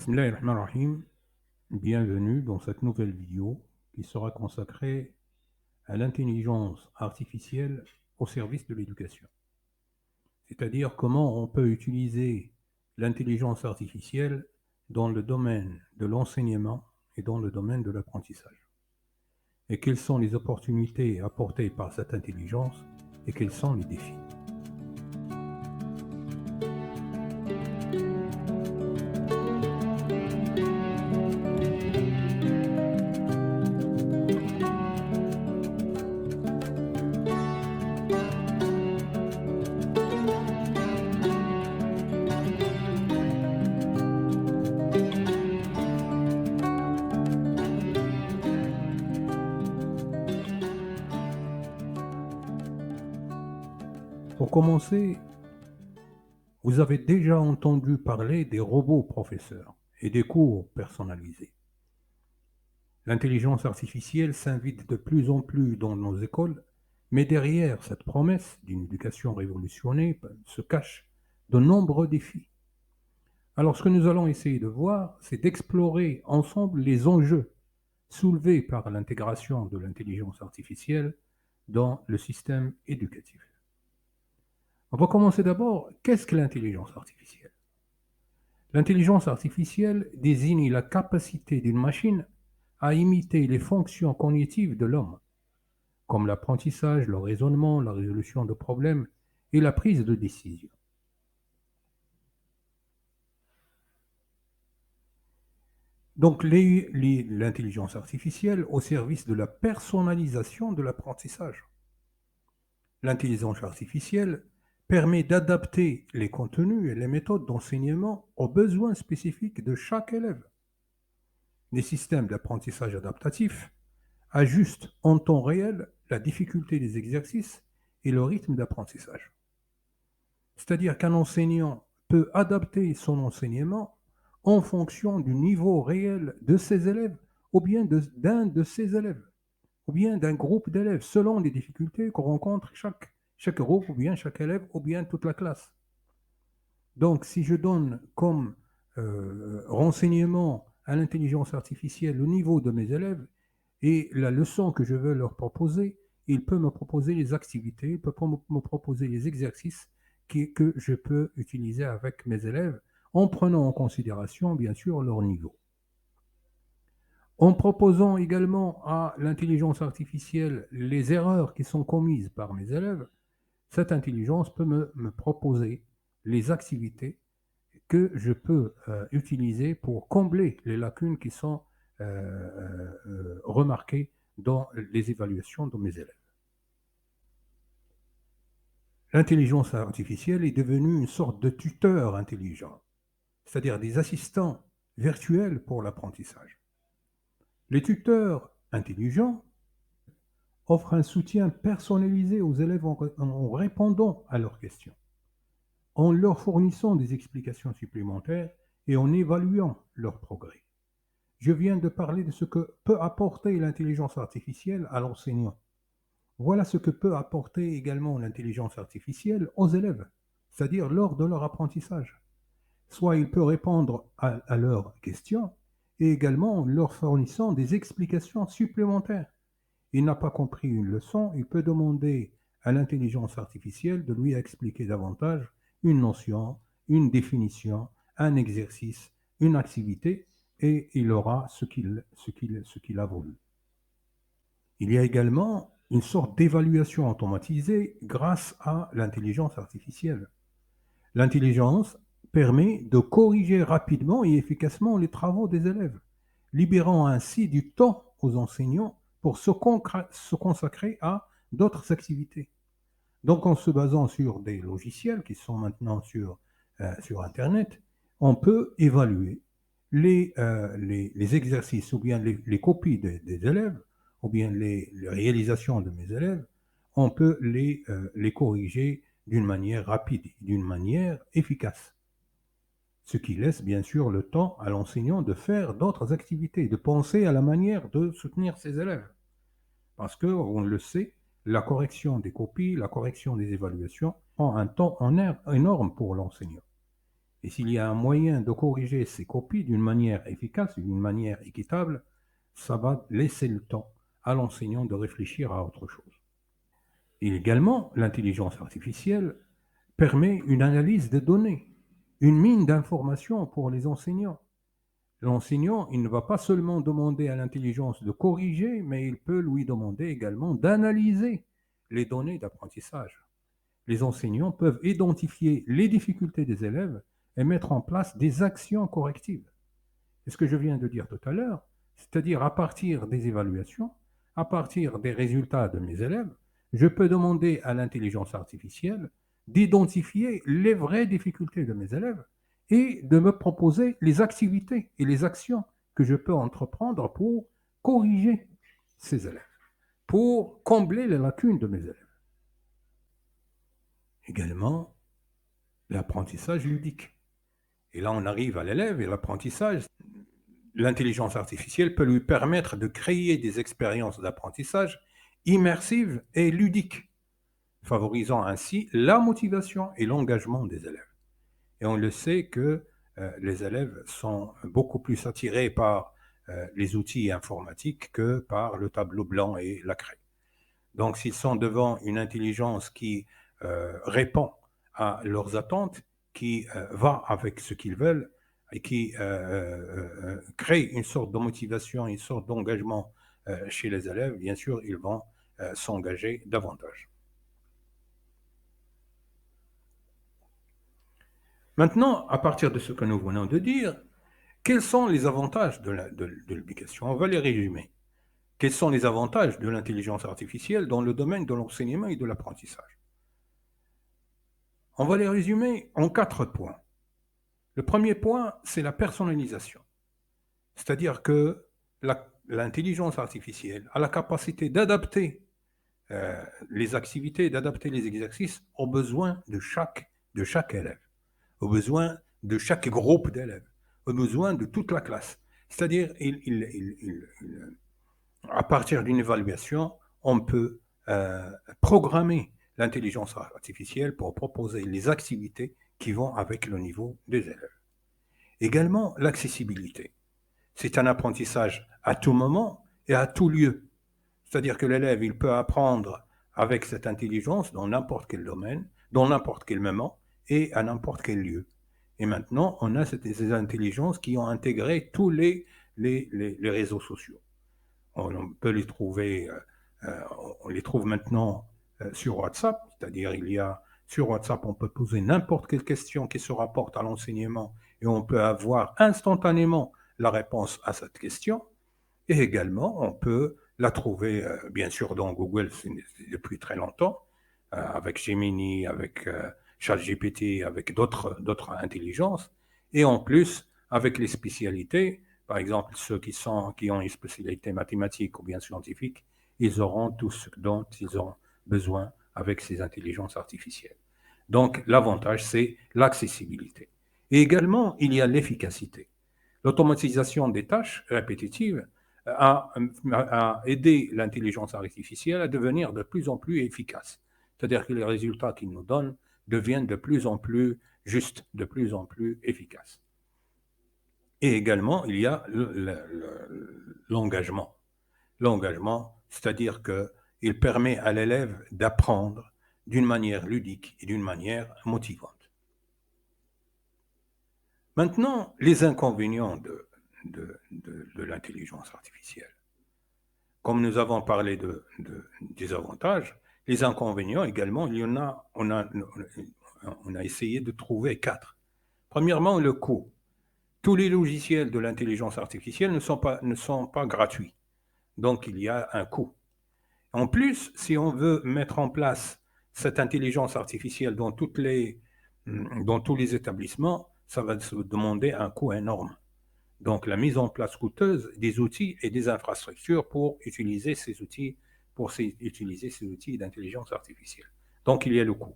Bismillahirrahmanirrahim. Bienvenue dans cette nouvelle vidéo qui sera consacrée à l'intelligence artificielle au service de l'éducation. C'est-à-dire comment on peut utiliser l'intelligence artificielle dans le domaine de l'enseignement et dans le domaine de l'apprentissage. Et quelles sont les opportunités apportées par cette intelligence et quels sont les défis. Pour commencer, vous avez déjà entendu parler des robots professeurs et des cours personnalisés. L'intelligence artificielle s'invite de plus en plus dans nos écoles, mais derrière cette promesse d'une éducation révolutionnée se cachent de nombreux défis. Alors ce que nous allons essayer de voir, c'est d'explorer ensemble les enjeux soulevés par l'intégration de l'intelligence artificielle dans le système éducatif. On va commencer d'abord, qu'est-ce que l'intelligence artificielle? L'intelligence artificielle désigne la capacité d'une machine à imiter les fonctions cognitives de l'homme, comme l'apprentissage, le raisonnement, la résolution de problèmes et la prise de décision. Donc l'intelligence artificielle au service de la personnalisation de l'apprentissage. L'intelligence artificielle permet d'adapter les contenus et les méthodes d'enseignement aux besoins spécifiques de chaque élève. Les systèmes d'apprentissage adaptatif ajustent en temps réel la difficulté des exercices et le rythme d'apprentissage. C'est-à-dire qu'un enseignant peut adapter son enseignement en fonction du niveau réel de ses élèves ou bien d'un de ses élèves ou bien d'un groupe d'élèves selon les difficultés qu'on rencontre chaque groupe ou bien chaque élève ou bien toute la classe. Donc si je donne comme renseignement à l'intelligence artificielle le niveau de mes élèves et la leçon que je veux leur proposer, il peut me proposer les activités, il peut me proposer les exercices que je peux utiliser avec mes élèves en prenant en considération bien sûr leur niveau. En proposant également à l'intelligence artificielle les erreurs qui sont commises par mes élèves, cette intelligence peut me proposer les activités que je peux utiliser pour combler les lacunes qui sont remarquées dans les évaluations de mes élèves. L'intelligence artificielle est devenue une sorte de tuteur intelligent, c'est-à-dire des assistants virtuels pour l'apprentissage. Les tuteurs intelligents offrent un soutien personnalisé aux élèves en répondant à leurs questions, en leur fournissant des explications supplémentaires et en évaluant leur progrès. Je viens de parler de ce que peut apporter l'intelligence artificielle à l'enseignant. Voilà ce que peut apporter également l'intelligence artificielle aux élèves, c'est-à-dire lors de leur apprentissage. Soit il peut répondre à leurs questions et également en leur fournissant des explications supplémentaires. Il n'a pas compris une leçon, il peut demander à l'intelligence artificielle de lui expliquer davantage une notion, une définition, un exercice, une activité, et il aura ce qu'il a voulu. Il y a également une sorte d'évaluation automatisée grâce à l'intelligence artificielle. L'intelligence permet de corriger rapidement et efficacement les travaux des élèves, libérant ainsi du temps aux enseignants pour se consacrer à d'autres activités. Donc en se basant sur des logiciels qui sont maintenant sur Internet, on peut évaluer les exercices ou bien les copies des élèves ou bien les réalisations de mes élèves, on peut les corriger d'une manière rapide, d'une manière efficace. Ce qui laisse bien sûr le temps à l'enseignant de faire d'autres activités, de penser à la manière de soutenir ses élèves. Parce que, on le sait, la correction des copies, la correction des évaluations prend un temps énorme pour l'enseignant. Et s'il y a un moyen de corriger ces copies d'une manière efficace, d'une manière équitable, ça va laisser le temps à l'enseignant de réfléchir à autre chose. Et également, l'intelligence artificielle permet une analyse des données, une mine d'informations pour les enseignants. L'enseignant, il ne va pas seulement demander à l'intelligence de corriger, mais il peut lui demander également d'analyser les données d'apprentissage. Les enseignants peuvent identifier les difficultés des élèves et mettre en place des actions correctives. C'est ce que je viens de dire tout à l'heure, c'est-à-dire à partir des évaluations, à partir des résultats de mes élèves, je peux demander à l'intelligence artificielle d'identifier les vraies difficultés de mes élèves et de me proposer les activités et les actions que je peux entreprendre pour corriger ces élèves, pour combler les lacunes de mes élèves. Également, l'apprentissage ludique. Et là, on arrive à l'élève et l'apprentissage. L'intelligence artificielle peut lui permettre de créer des expériences d'apprentissage immersives et ludiques, favorisant ainsi la motivation et l'engagement des élèves. Et on le sait que les élèves sont beaucoup plus attirés par les outils informatiques que par le tableau blanc et la craie. Donc, s'ils sont devant une intelligence qui répond à leurs attentes, qui va avec ce qu'ils veulent et qui crée une sorte de motivation, une sorte d'engagement chez les élèves, bien sûr, ils vont s'engager davantage. Maintenant, à partir de ce que nous venons de dire, quels sont les avantages de l'éducation? On va les résumer. Quels sont les avantages de l'intelligence artificielle dans le domaine de l'enseignement et de l'apprentissage? On va les résumer en 4 points. Le premier point, c'est la personnalisation. C'est-à-dire que l'intelligence artificielle a la capacité d'adapter les activités, d'adapter les exercices aux besoins de chaque élève, aux besoins de chaque groupe d'élèves, aux besoins de toute la classe. C'est-à-dire, à partir d'une évaluation, on peut programmer l'intelligence artificielle pour proposer les activités qui vont avec le niveau des élèves. Également, l'accessibilité. C'est un apprentissage à tout moment et à tout lieu. C'est-à-dire que l'élève, il peut apprendre avec cette intelligence dans n'importe quel domaine, dans n'importe quel moment et à n'importe quel lieu. Et maintenant, on a ces intelligences qui ont intégré tous les réseaux sociaux. On peut les trouver, on les trouve maintenant sur WhatsApp, c'est-à-dire sur WhatsApp, on peut poser n'importe quelle question qui se rapporte à l'enseignement et on peut avoir instantanément la réponse à cette question. Et également, on peut la trouver, bien sûr, dans Google depuis très longtemps, avec Gemini, avec ChatGPT, avec d'autres intelligences. Et en plus, avec les spécialités, par exemple, ceux qui ont une spécialité mathématique ou bien scientifique, ils auront tout ce dont ils ont besoin avec ces intelligences artificielles. Donc, l'avantage, c'est l'accessibilité. Et également, il y a l'efficacité. L'automatisation des tâches répétitives a aidé l'intelligence artificielle à devenir de plus en plus efficace. C'est-à-dire que les résultats qu'il nous donne deviennent de plus en plus justes, de plus en plus efficaces. Et également, il y a l'engagement. L'engagement, c'est-à-dire qu'il permet à l'élève d'apprendre d'une manière ludique et d'une manière motivante. Maintenant, les inconvénients de l'intelligence artificielle. Comme nous avons parlé des avantages, les inconvénients également, il y en a, on a essayé de trouver 4. Premièrement, le coût. Tous les logiciels de l'intelligence artificielle ne sont pas gratuits. Donc, il y a un coût. En plus, si on veut mettre en place cette intelligence artificielle dans tous les établissements, ça va se demander un coût énorme. Donc, la mise en place coûteuse des outils et des infrastructures pour utiliser ces outils d'intelligence artificielle. Donc, il y a le coût.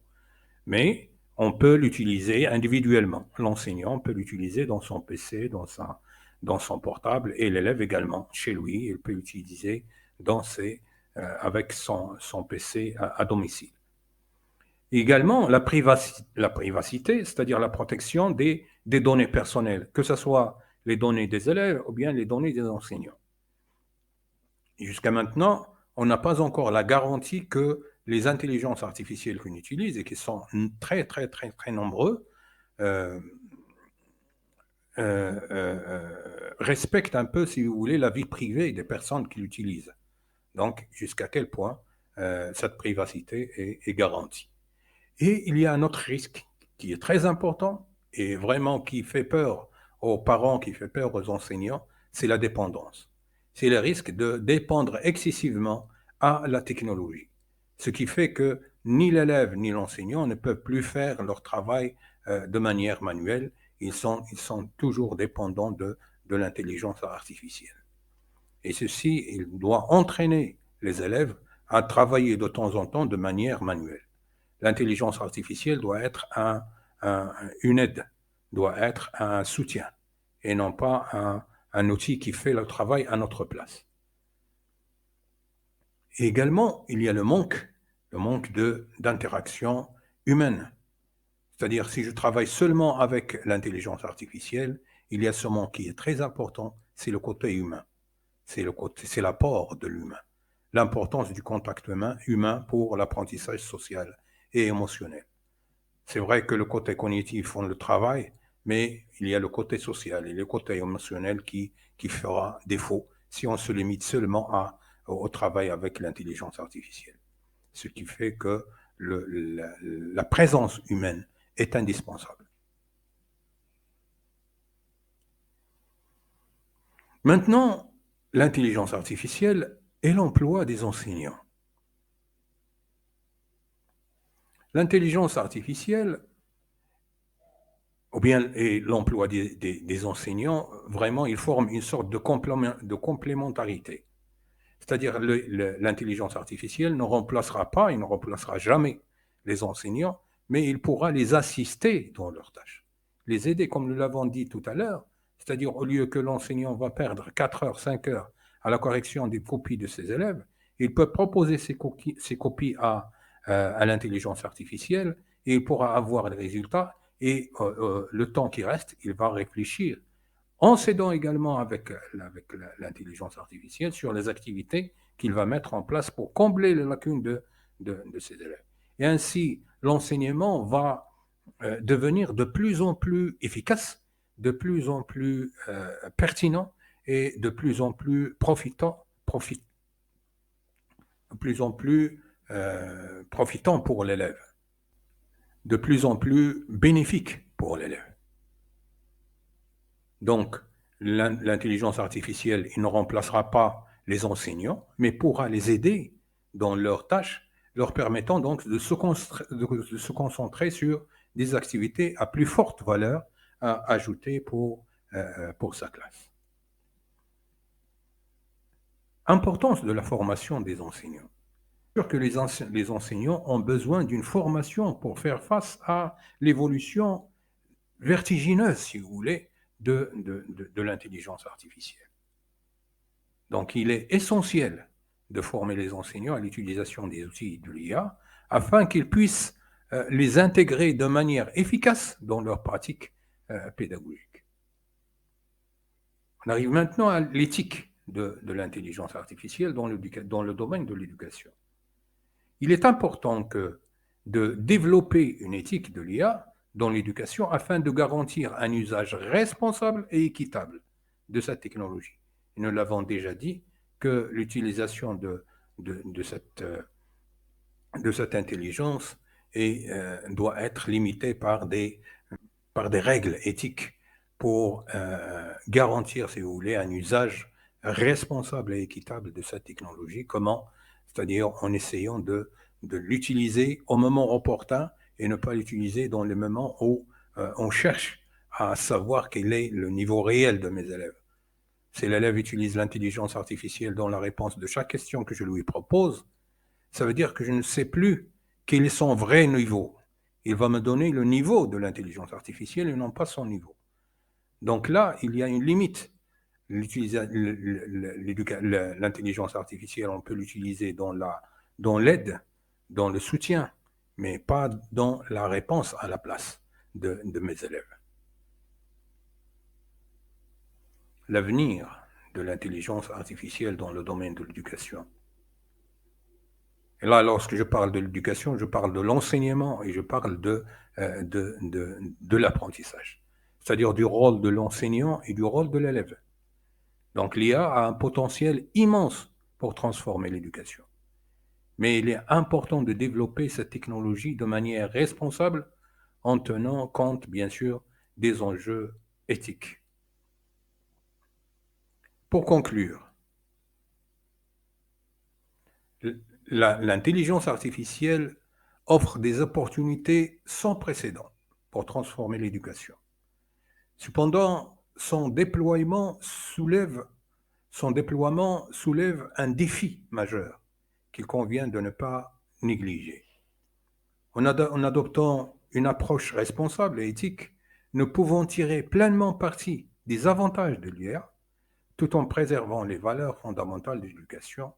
Mais on peut l'utiliser individuellement. L'enseignant peut l'utiliser dans son PC, dans son portable, et l'élève également, chez lui, il peut l'utiliser avec son PC à domicile. Et également, la privacité, c'est-à-dire la protection des des données personnelles, que ce soit les données des élèves ou bien les données des enseignants. Jusqu'à maintenant, on n'a pas encore la garantie que les intelligences artificielles qu'on utilise et qui sont très, très, très, très nombreux, euh, respectent un peu, si vous voulez, la vie privée des personnes qui l'utilisent. Donc, jusqu'à quel point cette privacité est garantie. Et il y a un autre risque qui est très important et vraiment qui fait peur aux parents, qui fait peur aux enseignants, c'est la dépendance. C'est le risque de dépendre excessivement à la technologie. Ce qui fait que ni l'élève ni l'enseignant ne peuvent plus faire leur travail de manière manuelle. Ils sont toujours dépendants de l'intelligence artificielle. Et ceci, il doit entraîner les élèves à travailler de temps en temps de manière manuelle. L'intelligence artificielle doit être une aide, doit être un soutien, et non pas un outil qui fait le travail à notre place. Et également, il y a le manque d'interaction humaine. C'est-à-dire, si je travaille seulement avec l'intelligence artificielle, il y a ce manque qui est très important, c'est le côté humain. C'est l'apport de l'humain. L'importance du contact humain pour l'apprentissage social et émotionnel. C'est vrai que le côté cognitif font le travail, mais il y a le côté social et le côté émotionnel qui fera défaut si on se limite seulement au travail avec l'intelligence artificielle. Ce qui fait que la présence humaine est indispensable. Maintenant, l'intelligence artificielle et l'emploi des enseignants. L'intelligence artificielle, ou bien et l'emploi des enseignants, vraiment, ils forment une sorte de complémentarité. C'est-à-dire l'intelligence artificielle ne remplacera pas, il ne remplacera jamais les enseignants, mais il pourra les assister dans leurs tâches, les aider, comme nous l'avons dit tout à l'heure, c'est-à-dire au lieu que l'enseignant va perdre 4 heures, 5 heures à la correction des copies de ses élèves, il peut proposer ces copies à l'intelligence artificielle et il pourra avoir les résultats et le temps qui reste, il va réfléchir en s'aidant également avec l'intelligence artificielle sur les activités qu'il va mettre en place pour combler les lacunes de ses élèves. Et ainsi, l'enseignement va devenir de plus en plus efficace, de plus en plus pertinent et de plus en plus de plus en plus profitant pour l'élève, de plus en plus bénéfique pour l'élève. Donc, l'intelligence artificielle, il ne remplacera pas les enseignants, mais pourra les aider dans leurs tâches, leur permettant donc de se concentrer sur des activités à plus forte valeur à ajouter pour sa classe. Importance de la formation des enseignants. C'est sûr que les enseignants ont besoin d'une formation pour faire face à l'évolution vertigineuse, si vous voulez, de l'intelligence artificielle. Donc, il est essentiel de former les enseignants à l'utilisation des outils de l'IA afin qu'ils puissent les intégrer de manière efficace dans leur pratique pédagogique. On arrive maintenant à l'éthique de l'intelligence artificielle dans le domaine de l'éducation. Il est important de développer une éthique de l'IA dans l'éducation afin de garantir un usage responsable et équitable de cette technologie. Et nous l'avons déjà dit que l'utilisation de cette intelligence doit être limitée par des règles éthiques pour garantir, si vous voulez, un usage responsable et équitable de cette technologie. Comment? C'est-à-dire en essayant de l'utiliser au moment opportun et ne pas l'utiliser dans les moments où on cherche à savoir quel est le niveau réel de mes élèves. Si l'élève utilise l'intelligence artificielle dans la réponse de chaque question que je lui propose, ça veut dire que je ne sais plus quel est son vrai niveau. Il va me donner le niveau de l'intelligence artificielle et non pas son niveau. Donc là, il y a une limite. L'intelligence artificielle, on peut l'utiliser dans l'aide, dans le soutien, mais pas dans la réponse à la place de mes élèves. l'avenir de l'intelligence artificielle dans le domaine de l'éducation. Et là, lorsque je parle de l'éducation, je parle de l'enseignement et je parle de l'apprentissage, c'est-à-dire du rôle de l'enseignant et du rôle de l'élève. Donc l'IA a un potentiel immense pour transformer l'éducation. Mais il est important de développer cette technologie de manière responsable en tenant compte, bien sûr, des enjeux éthiques. Pour conclure, l'intelligence artificielle offre des opportunités sans précédent pour transformer l'éducation. Cependant, son déploiement soulève un défi majeur qu'il convient de ne pas négliger. En adoptant une approche responsable et éthique, nous pouvons tirer pleinement parti des avantages de l'IA tout en préservant les valeurs fondamentales de l'éducation,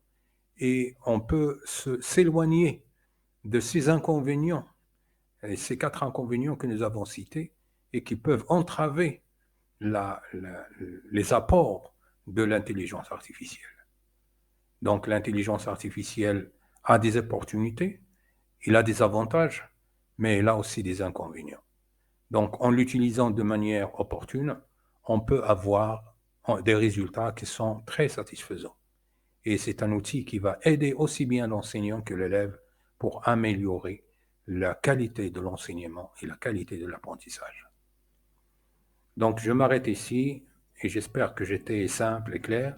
et on peut s'éloigner de ces inconvénients, et ces 4 inconvénients que nous avons cités et qui peuvent entraver les apports de l'intelligence artificielle. Donc l'intelligence artificielle a des opportunités, il a des avantages, mais il a aussi des inconvénients. Donc en l'utilisant de manière opportune, on peut avoir des résultats qui sont très satisfaisants. Et c'est un outil qui va aider aussi bien l'enseignant que l'élève pour améliorer la qualité de l'enseignement et la qualité de l'apprentissage. Donc je m'arrête ici et j'espère que j'étais simple et clair.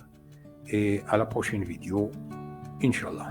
Et à la prochaine vidéo, Inch'Allah.